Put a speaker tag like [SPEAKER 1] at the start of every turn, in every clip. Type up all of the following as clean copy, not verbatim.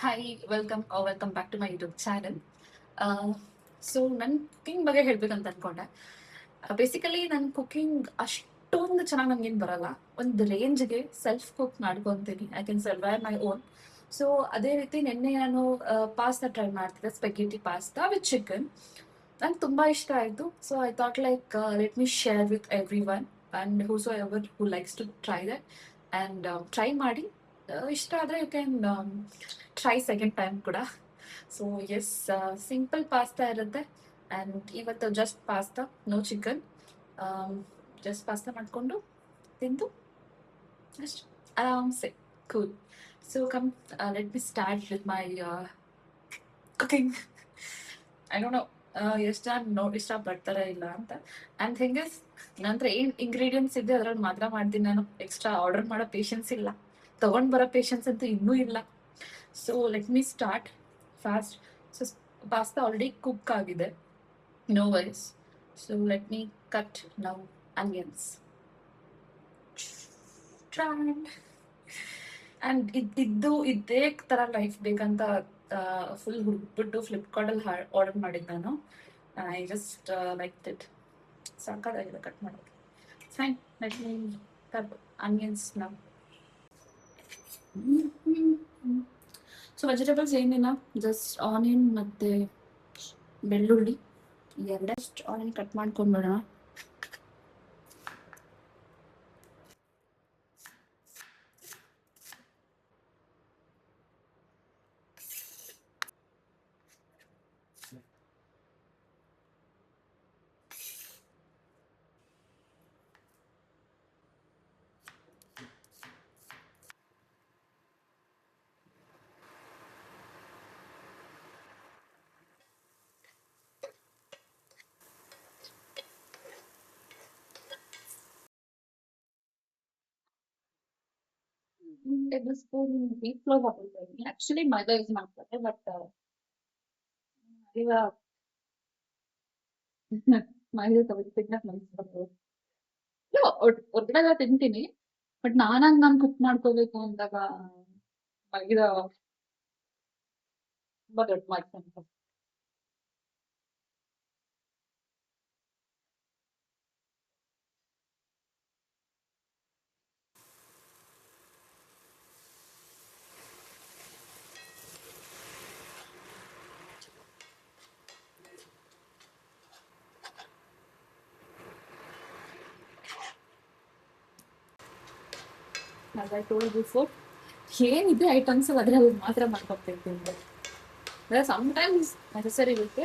[SPEAKER 1] Hi welcome back to my YouTube channel. So ನನ್ನ cooking ಬಗ್ಗೆ ಹೇಳ್ಬೇಕಂತ ಅನ್ಕೊಂಡೆ. ಬೇಸಿಕಲಿ ನನ್ನ ಕುಕಿಂಗ್ ಅಷ್ಟೊಂದು ಚೆನ್ನಾಗಿ ನನಗೇನು ಬರಲ್ಲ. ಒಂದು ರೇಂಜ್ಗೆ ಸೆಲ್ಫ್ ಕುಕ್ ಮಾಡ್ಕೊತೀನಿ, I can survive my own. So ಅದೇ ರೀತಿ ನಿನ್ನೆ ನಾನು ಪಾಸ್ತಾ ಟ್ರೈ ಮಾಡ್ತಿದ್ದೆ, ಸ್ಪೆಗೆಟಿ ಪಾಸ್ತಾ ವಿತ್ ಚಿಕನ್. ನಂಗೆ ತುಂಬ ಇಷ್ಟ ಆಯಿತು. So I thought like let me share with everyone and whosoever who likes to try that. And try ಮಾಡಿ ಇಷ್ಟ ಆದರೆ you can try second time ಕೂಡ. So yes, simple pasta ಇರುತ್ತೆ. And ಇವತ್ತು just pasta, no chicken. Just pasta ಮಾಡಿಕೊಂಡು ತಿಂದು ಅಷ್ಟು ಆರಾಮ್ಸೆ cool. So come, let me start with my cooking. I don't know ಎಷ್ಟು ಜನ ಇಷ್ಟಪಡ್ತಾರೆ ಇಲ್ಲ ಅಂತ. ಆ್ಯಂಡ್ ಥಿಂಗ್ ಇಸ್, ನನ್ನ ಹತ್ರ ಏನು ಇಂಗ್ರೀಡಿಯೆಂಟ್ಸ್ ಇದೆ ಅದ್ರಲ್ಲಿ ಮಾತ್ರ ಮಾಡ್ತೀನಿ ನಾನು. ಎಕ್ಸ್ಟ್ರಾ ಆರ್ಡರ್ ಮಾಡೋ ಪೇಷನ್ಸ್ ಇಲ್ಲ, ತೊಗೊಂಡು ಬರೋ ಪೇಷನ್ಸ್ ಅಂತೂ ಇನ್ನೂ ಇಲ್ಲ. So let me start fast. So pasta already cook ಆಗಿದೆ, no worries. So let me cut now onions. And ಇದೇ ಥರ ಲೈಫ್ ಬೇಕಂತ ಫುಲ್ ಹುಡುಕ್ಬಿಟ್ಟು ಫ್ಲಿಪ್ಕಾರ್ಟಲ್ಲಿ ಆರ್ಡರ್ ಮಾಡಿದ್ದು ನಾನು. I just like it. ಸಾಕಾಗಿದೆ ಕಟ್ ಮಾಡೋದು. Fine, let me cut onions now. So vegetables ಏನಿಲ್ಲ, ಜಸ್ಟ್ ಆನಿಯನ್ ಮತ್ತು ಬೆಳ್ಳುಳ್ಳಿ ಎರಡಷ್ಟು ಆನಿಯನ್ ಕಟ್ ಮಾಡ್ಕೊಂಡ್ಬಿಡೋಣ. ಟೇಬಲ್ ಸ್ಪೂನ್ ವೀಟ್ ಫ್ಲೋರ್ ಹಾಕೊಳ್ತಾ ಇದ್ದೀನಿ. ಆಕ್ಚುಲಿ ಮೈದಾ ಯೂಸ್ ಮಾಡ್ತಾರೆ, ಬಟ್ ಈಗ ಮೈದಾ ತಿನ್ನಕ್ ಮನ್ಸು ಬರ್ತದೆ. ಹೊರಗಡೆ ಎಲ್ಲ ತಿಂತೀನಿ, ಬಟ್ ನಾನಾಗಿ ನಾನು ಕುಕ್ ಮಾಡ್ಕೋಬೇಕು ಅಂದಾಗ ಮೈದಾ ತುಂಬಾ ದೊಡ್ಡ ಮಾಡ್ಕೊಂಡು. as I told before, ಏನಿದೆ ಐಟಮ್ಸ್ ಅದ್ರಲ್ಲಿ ಮಾತ್ರ ಮಾಡ್ಕೊತಿರ್ತೀನಿ. ಸಮಟೈಮ್ಸ್ ನೆಸೆಸರಿ ಇರುತ್ತೆ,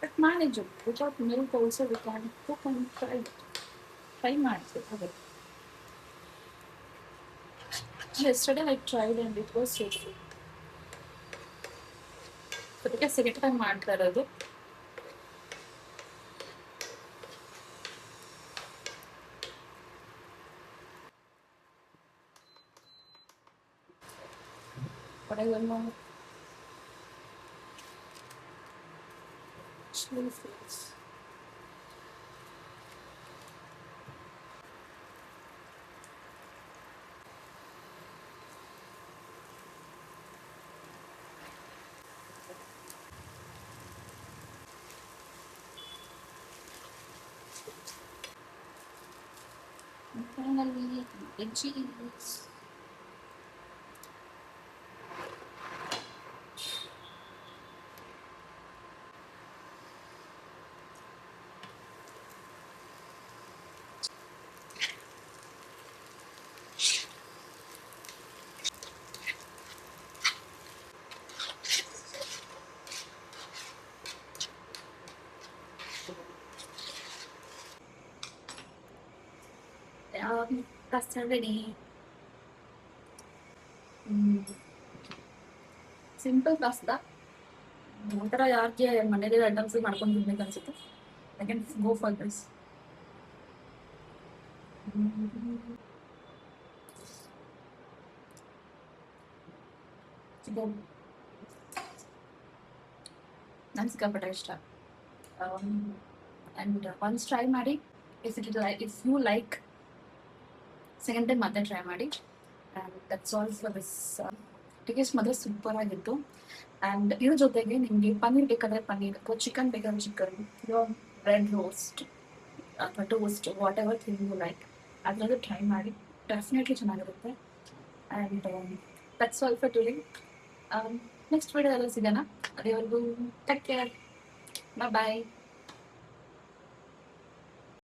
[SPEAKER 1] but manageable. Without milk also we can cook and try ಮಾಡ್ತೀವಿ ಹಾಗೆ. Yesterday I tried and it was so good. ಅದಕ್ಕೆ ಸೆಕೆಂಡ್ ಟೈಮ್ ಮಾಡ್ತಾ ಇರೋದು. But I will not chili flakes. And finally, the cheese. Pasta ready. Simple pasta. ಒಂಥರ ಯಾರಿಗೆ ಮನೇಲಿ items ಮಾಡ್ಕೊಂಡು ತಿನ್ಬೇಕು ಅನ್ಸುತ್ತೆ, I can go for this. ನನ್ಗೆ ಸಿಕ್ಕಾಪಟ್ಟೆ ಇಷ್ಟ. ಆ್ಯಂಡ್ ಒನ್ಸ್ ಟ್ರೈ ಮಾಡಿ, if you like second time ಮತ್ತೆ ಟ್ರೈ ಮಾಡಿ. And that's all for this. Taste ಮಾತ್ರ ಸೂಪರ್ ಆಗಿತ್ತು. ಆ್ಯಂಡ್ ಇದ್ರ ಜೊತೆಗೆ ನಿಮಗೆ ಪನ್ನೀರ್ ಬೇಕಾದರೆ ಪನ್ನೀರ್ ಅಥವಾ ಚಿಕನ್ ಬೇಕಾದ್ರೆ ಚಿಕನ್, ಬ್ರೆಡ್ ರೋಸ್ಟ್ ಅಥವಾ toast, whatever thing you like, ಅದರದ್ದು ಟ್ರೈ ಮಾಡಿ, ಡೆಫಿನೆಟ್ಲಿ ಚೆನ್ನಾಗಿರುತ್ತೆ. And that's all for today. Next ವಿಡಿಯೋದಲ್ಲಿ ಸಿಗೋಣ. ಅಲ್ಲಿವರೆಗೂ ಟೇಕ್ ಕೇರ್, ಬಾಯ್ ಬಾಯ್.